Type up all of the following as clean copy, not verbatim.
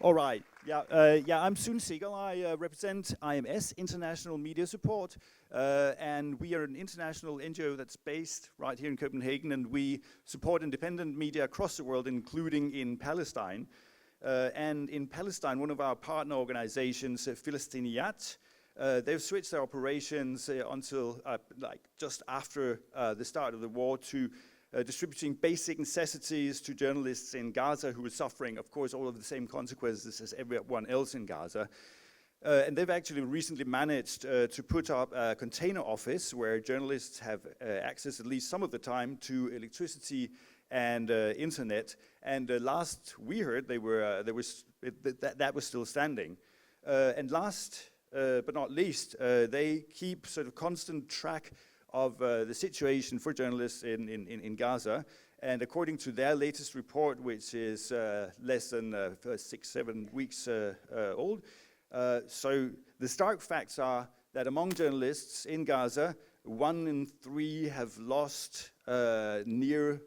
All right. I'm Sune. I represent IMS, International Media Support, and we are an international NGO that's based right here in Copenhagen, and we support independent media across the world, including in Palestine. And in Palestine, one of our partner organizations, Philistiniat, they've switched their operations until just after the start of the war to distributing basic necessities to journalists in Gaza who are suffering, of course, all of the same consequences as everyone else in Gaza. And they've actually recently managed to put up a container office where journalists have access, at least some of the time, to electricity and internet. And last we heard, that was still standing. And last but not least, they keep sort of constant track of the situation for journalists in Gaza. And according to their latest report, which is less than 6-7 weeks old, so the stark facts are that among journalists in Gaza, 1 in 3 have lost near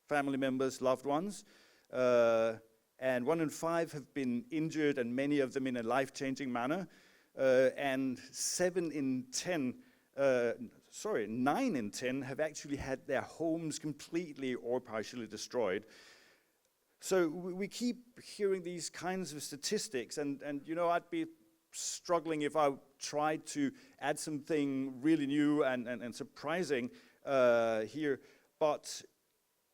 family members, loved ones, and 1 in 5 have been injured, and many of them in a life-changing manner, and 9 in 10 have actually had their homes completely or partially destroyed. So we keep hearing these kinds of statistics, and you know, I'd be struggling if I tried to add something really new and surprising here. But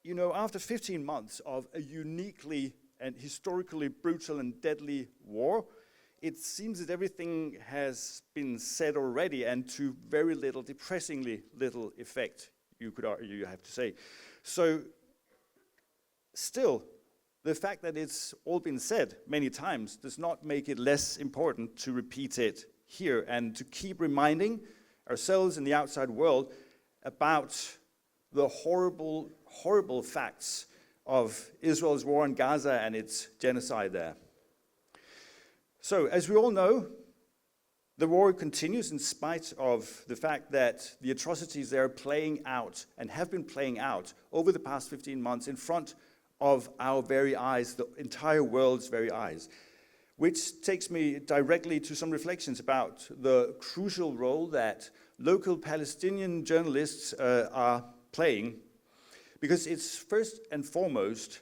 you know, after 15 months of a uniquely and historically brutal and deadly war, it seems that everything has been said already, and to very little, depressingly little effect, you have to say. So, still, the fact that it's all been said many times does not make it less important to repeat it here and to keep reminding ourselves and the outside world about the horrible, horrible facts of Israel's war in Gaza and its genocide there. So, as we all know, the war continues in spite of the fact that the atrocities there are playing out and have been playing out over the past 15 months in front of our very eyes, the entire world's very eyes. Which takes me directly to some reflections about the crucial role that local Palestinian journalists are playing, because it's first and foremost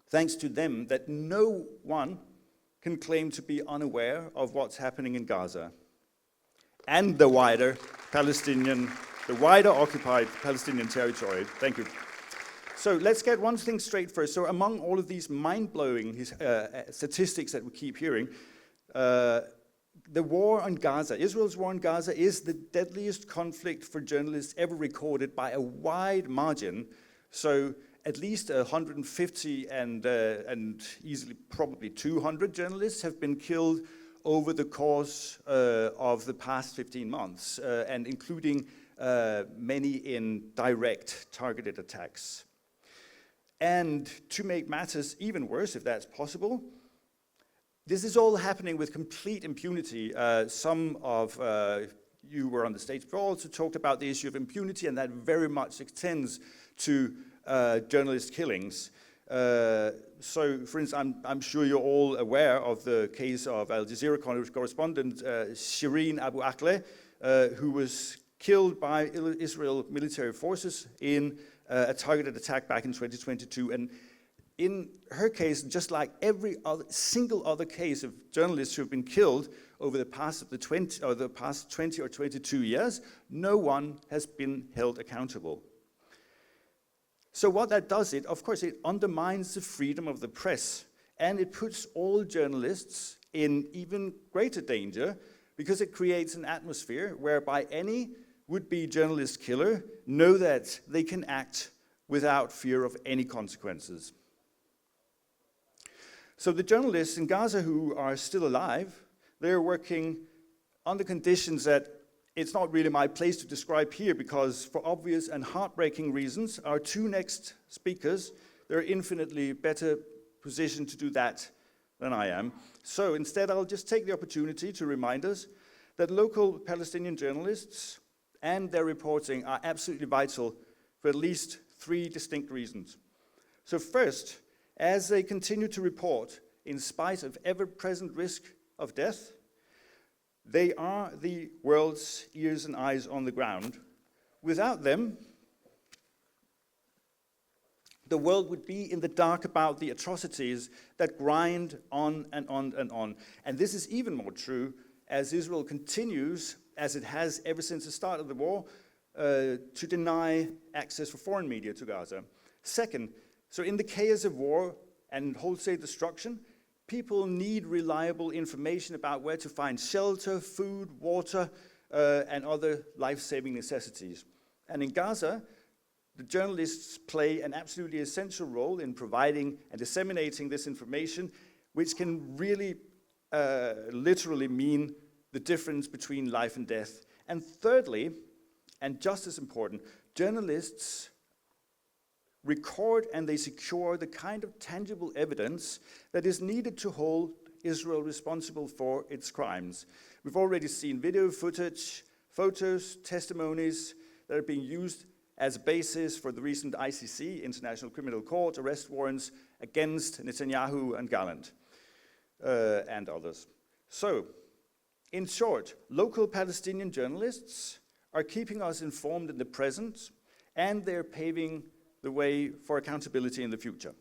thanks to them that no one can claim to be unaware of what's happening in Gaza and the wider occupied Palestinian territory. Thank you. So let's get one thing straight first. So among all of these mind-blowing statistics that we keep hearing, the war on Gaza, Israel's war on Gaza, is the deadliest conflict for journalists ever recorded by a wide margin. So at least 150 and easily probably 200 journalists have been killed over the course of the past 15 months, and including many in direct targeted attacks. And to make matters even worse, if that's possible, this is all happening with complete impunity. Some of you were on the stage before also talked about the issue of impunity, and that very much extends to journalist killings. So, for instance, I'm sure you're all aware of the case of Al Jazeera correspondent Shireen Abu Akleh, who was killed by Israel military forces in a targeted attack back in 2022. And in her case, just like every single other case of journalists who have been killed over the past 20 or 22 years, no one has been held accountable. So what that does, of course, it undermines the freedom of the press, and it puts all journalists in even greater danger, because it creates an atmosphere whereby any would-be journalist killer know that they can act without fear of any consequences. So the journalists in Gaza who are still alive, they're working under conditions that it's not really my place to describe here, because for obvious and heartbreaking reasons, our two next speakers, they're infinitely better positioned to do that than I am. So instead, I'll just take the opportunity to remind us that local Palestinian journalists and their reporting are absolutely vital for at least 3 distinct reasons. So first, as they continue to report in spite of ever-present risk of death. They are the world's ears and eyes on the ground. Without them, the world would be in the dark about the atrocities that grind on and on and on. And this is even more true as Israel continues, as it has ever since the start of the war, to deny access for foreign media to Gaza. Second, so in the chaos of war and wholesale destruction, people need reliable information about where to find shelter, food, water, and other life-saving necessities. And in Gaza, the journalists play an absolutely essential role in providing and disseminating this information, which can really literally mean the difference between life and death. And thirdly, and just as important, journalists record and they secure the kind of tangible evidence that is needed to hold Israel responsible for its crimes. We've already seen video footage, photos, testimonies that are being used as a basis for the recent ICC, International Criminal Court, arrest warrants against Netanyahu and Gallant and others. So, in short, local Palestinian journalists are keeping us informed in the present, and they're paving the way for accountability in the future.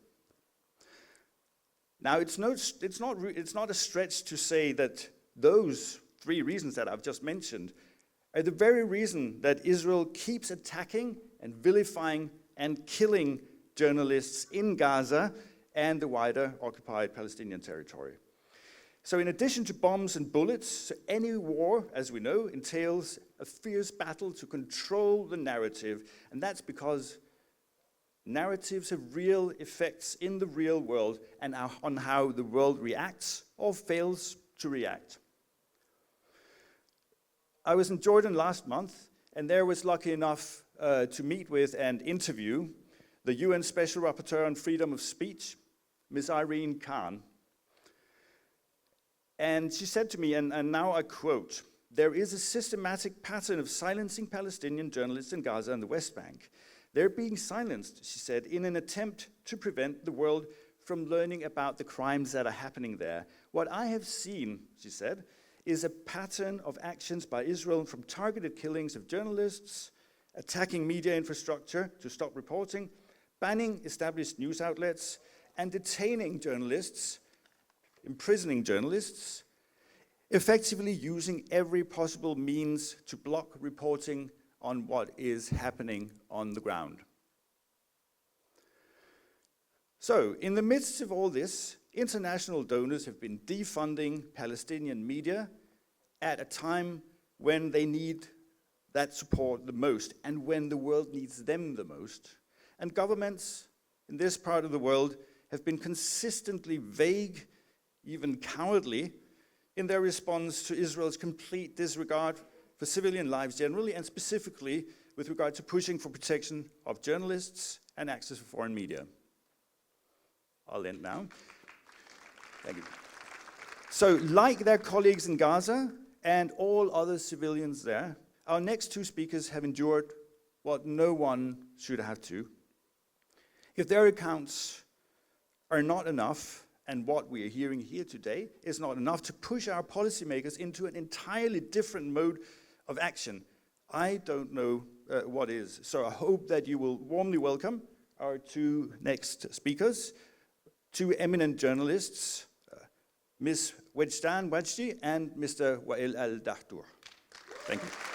Now, it's not a stretch to say that those three reasons that I've just mentioned are the very reason that Israel keeps attacking and vilifying and killing journalists in Gaza and the wider occupied Palestinian territory. So in addition to bombs and bullets, any war, as we know, entails a fierce battle to control the narrative, and that's because narratives have real effects in the real world and on how the world reacts or fails to react. I was in Jordan last month, and there was lucky enough to meet with and interview the UN Special Rapporteur on Freedom of Speech, Ms. Irene Khan. And she said to me, and now I quote, "There is a systematic pattern of silencing Palestinian journalists in Gaza and the West Bank. They're being silenced," she said, "in an attempt to prevent the world from learning about the crimes that are happening there. What I have seen," she said, "is a pattern of actions by Israel from targeted killings of journalists, attacking media infrastructure to stop reporting, banning established news outlets, and detaining journalists, imprisoning journalists, effectively using every possible means to block reporting on what is happening on the ground." So, in the midst of all this, international donors have been defunding Palestinian media at a time when they need that support the most and when the world needs them the most. And governments in this part of the world have been consistently vague, even cowardly, in their response to Israel's complete disregard for civilian lives generally, and specifically with regard to pushing for protection of journalists and access to foreign media. I'll end now. Thank you. So, like their colleagues in Gaza and all other civilians there, our next two speakers have endured what no one should have to. If their accounts are not enough, and what we are hearing here today is not enough to push our policymakers into an entirely different mode of action, I don't know what is. So I hope that you will warmly welcome our two next speakers, two eminent journalists, Ms. Wejdan Wajdi and Mr. Wael Al-Dahdour. Thank you.